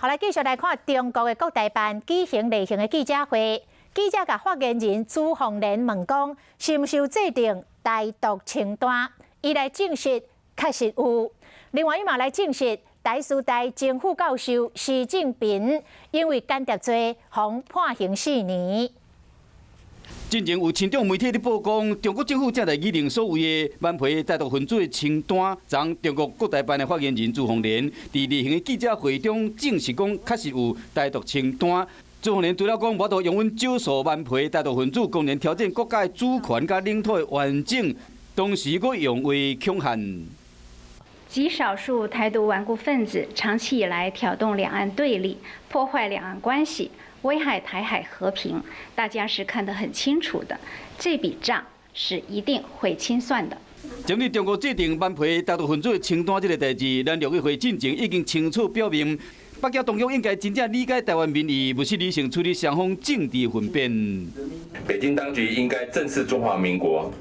后来继续来看中国的国台办举行例行的记者会，记者甲发言人朱凤莲问讲，是毋是有制定台独清单？伊来证实，确实有。另外，伊嘛来证实，台师大政府教授习近平因为间谍罪，互判刑4年。 之前有亲中媒体咧报讲，中国政府正在拟定所谓的万培台独分子的清单。昨中国国台办的发言人朱凤莲伫例行的记者会中证实讲，确实有台独清单。朱凤莲除了讲，我都用阮少数万培台独分子公然挑战国家的主权甲领土的完整，同时佫用为强悍。 极少数台独顽固分子长期以来挑动两岸对立，破坏两岸关系，危害台海和平，大家是看得很清楚的。这笔账是一定会清算的。针对中国制定万培台独分子的清单这个代志，咱陆委会进前已经清楚表明，北京当局应该真正理解台湾民意，不是理性处理双方政治分辨。北京当局应该正视中华民国，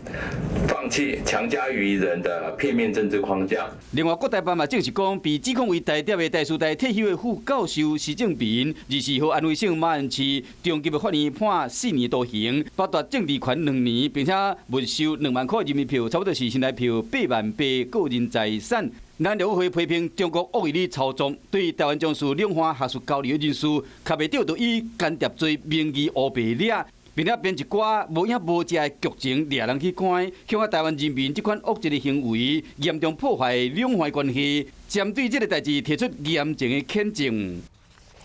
放弃强加于人的片面政治框架。另外，国台办嘛证实讲，被指控为台谍的台师大退休的副教授习近平，24号安徽省马鞍市中级的法院判4年徒刑，剥夺政治权2年，并且没收2万块人民币，差不多是新台币8万8个人财产。 咱陆委会批评中国恶意的操纵，对台湾将士两岸学术交流的人士，却未着到以间谍罪名义乌白抓，并且编一寡无影无迹的剧情掠人去关，向台湾人民这款恶质的行为，严重破坏两岸关系。针对这个代志提出严正的谴责。